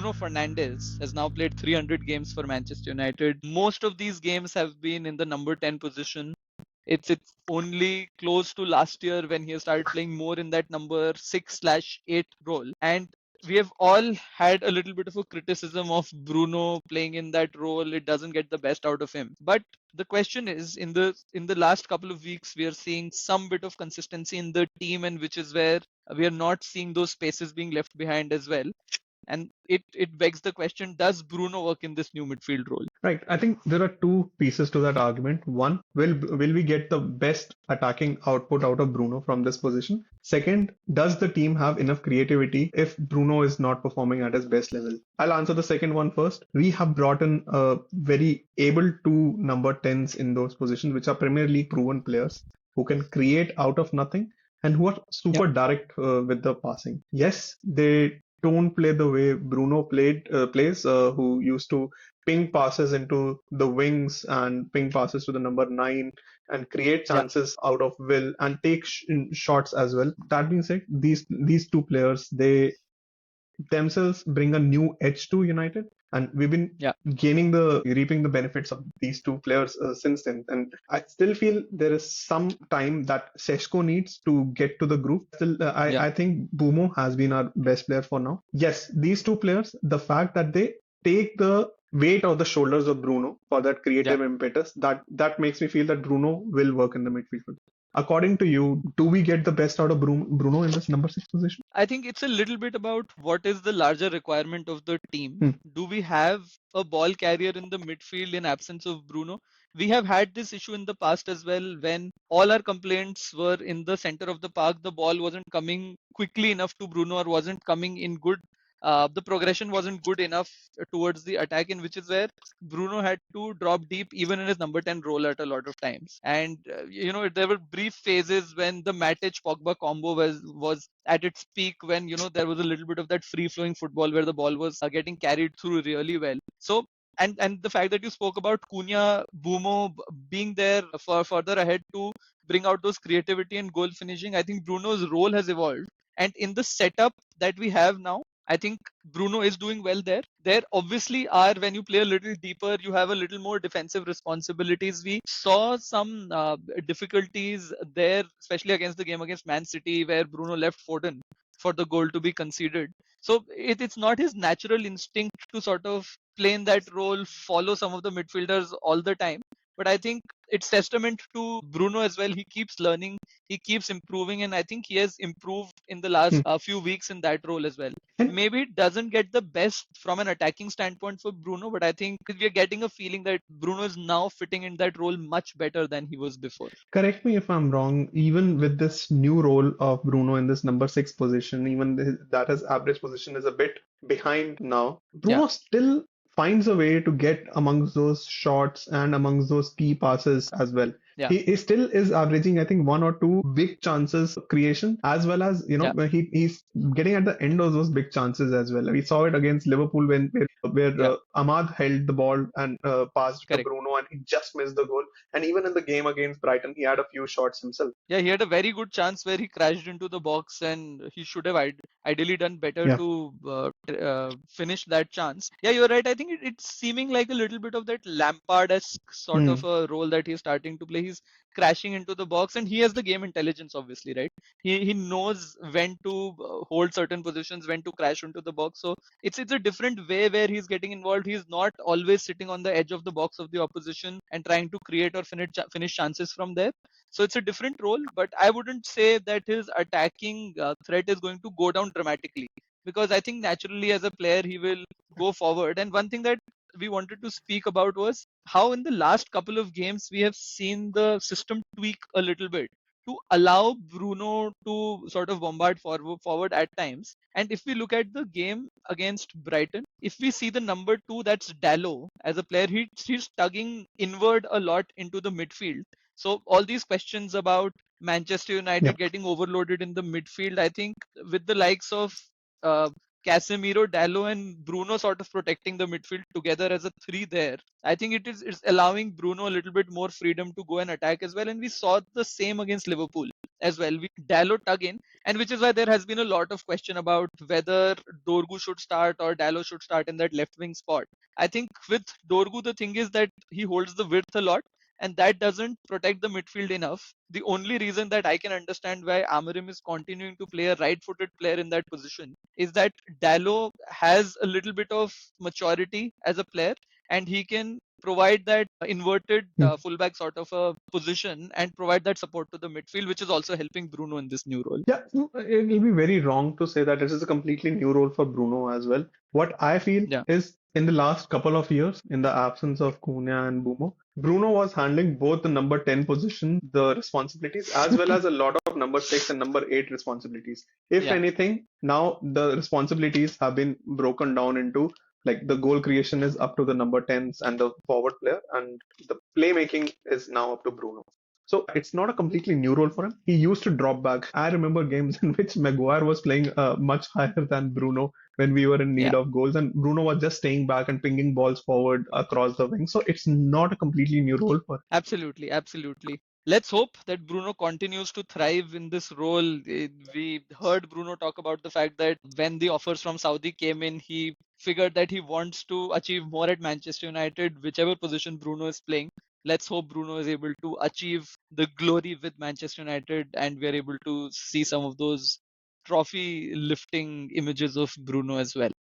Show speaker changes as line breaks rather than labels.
Bruno Fernandes has now played 300 games for Manchester United. Most of these games have been in the number 10 position. It's only close to last year when he started playing more in that number 6/8 role. And we have all had a little bit of a criticism of Bruno playing in that role. It doesn't get the best out of him. But the question is, in the last couple of weeks, we are seeing some bit of consistency in the team, and which is where we are not seeing those spaces being left behind as well. And it begs the question, does Bruno work in this new midfield role?
Right. I think there are two pieces to that argument. One, will we get the best attacking output out of Bruno from this position? Second, does the team have enough creativity if Bruno is not performing at his best level? I'll answer the second one first. We have brought in very able two number 10s in those positions, which are Premier League proven players who can create out of nothing and who are super direct with the passing. Yes, they don't play the way Bruno plays, who used to ping passes into the wings and ping passes to the number 9 and create chances out of will and take shots as well. That being said, these two players, they themselves bring a new edge to United, and we've been reaping the benefits of these two players since then. And I still feel there is some time that Seshko needs to get to the groove. Still, I think Bumo has been our best player for now. Yes, these two players, the fact that they take the weight of the shoulders of Bruno for that creative impetus, that makes me feel that Bruno will work in the midfield. According to you, do we get the best out of Bruno in this number 6 position?
I think it's a little bit about what is the larger requirement of the team. Do we have a ball carrier in the midfield in absence of Bruno? We have had this issue in the past as well, when all our complaints were in the center of the park. The ball wasn't coming quickly enough to Bruno, or wasn't coming in good. The progression wasn't good enough towards the attack, in which is where Bruno had to drop deep even in his number 10 role at a lot of times. And there were brief phases when the Matic Pogba combo was at its peak, when there was a little bit of that free flowing football where the ball was getting carried through really well. So and the fact that you spoke about Cunha, Bumo being there for further ahead to bring out those creativity and goal finishing, I think Bruno's role has evolved. And in the setup that we have now, I think Bruno is doing well there. There obviously are, when you play a little deeper, you have a little more defensive responsibilities. We saw some difficulties there, especially against the game against Man City, where Bruno left Foden for the goal to be conceded. So it's not his natural instinct to sort of play in that role, follow some of the midfielders all the time. But I think it's testament to Bruno as well. He keeps learning, he keeps improving, and I think he has improved in the last few weeks in that role as well. Maybe it doesn't get the best from an attacking standpoint for Bruno, but I think we are getting a feeling that Bruno is now fitting in that role much better than he was before.
Correct me if I'm wrong, even with this new role of Bruno in this number 6 position, even that his average position is a bit behind now, Bruno still finds a way to get amongst those shots and amongst those key passes as well. He still is averaging, I think, one or two big chances creation, as well as he's getting at the end of those big chances as well. We saw it against Liverpool where Ahmad held the ball and passed to Bruno, and he just missed the goal. And even in the game against Brighton, he had a few shots himself.
Yeah, he had a very good chance where he crashed into the box, and he should have ideally done better to finish that chance. Yeah, you're right. I think it's seeming like a little bit of that Lampard-esque sort of a role that he's starting to play. He's crashing into the box, and he has the game intelligence, obviously, right? He knows when to hold certain positions, when to crash into the box. So it's a different way where he's getting involved. He's not always sitting on the edge of the box of the opposition and trying to create or finish chances from there. So it's a different role, but I wouldn't say that his attacking threat is going to go down dramatically, because I think naturally as a player he will go forward. And one thing that we wanted to speak about was how in the last couple of games we have seen the system tweak a little bit to allow Bruno to sort of bombard forward at times. And if we look at the game against Brighton, if we see the number 2, that's Dalot, as a player, he's tugging inward a lot into the midfield. So all these questions about Manchester United getting overloaded in the midfield, I think with the likes of Casemiro, Dalot, and Bruno sort of protecting the midfield together as a three there, I think it's allowing Bruno a little bit more freedom to go and attack as well. And we saw the same against Liverpool as well. Dalot tug in, and which is why there has been a lot of question about whether Dorgu should start or Dalot should start in that left wing spot. I think with Dorgu, the thing is that he holds the width a lot, and that doesn't protect the midfield enough. The only reason that I can understand why Amorim is continuing to play a right-footed player in that position is that Dalot has a little bit of maturity as a player, and he can provide that inverted fullback sort of a position and provide that support to the midfield, which is also helping Bruno in this new role.
Yeah, no, it'll be very wrong to say that this is a completely new role for Bruno as well. What I feel
Yeah,
is in the last couple of years, in the absence of Cunha and Bumo, Bruno was handling both the number 10 position, the responsibilities, as well as a lot of number 6 and number 8 responsibilities. If
yeah,
anything, now the responsibilities have been broken down into like the goal creation is up to the number 10s and the forward player, and the playmaking is now up to Bruno. So it's not a completely new role for him. He used to drop back. I remember games in which Maguire was playing much higher than Bruno when we were in need
yeah.
of goals, and Bruno was just staying back and pinging balls forward across the wing. So it's not a completely new role for him.
Absolutely, absolutely. Let's hope that Bruno continues to thrive in this role. We heard Bruno talk about the fact that when the offers from Saudi came in, he figured that he wants to achieve more at Manchester United, whichever position Bruno is playing. Let's hope Bruno is able to achieve the glory with Manchester United and we are able to see some of those trophy lifting images of Bruno as well.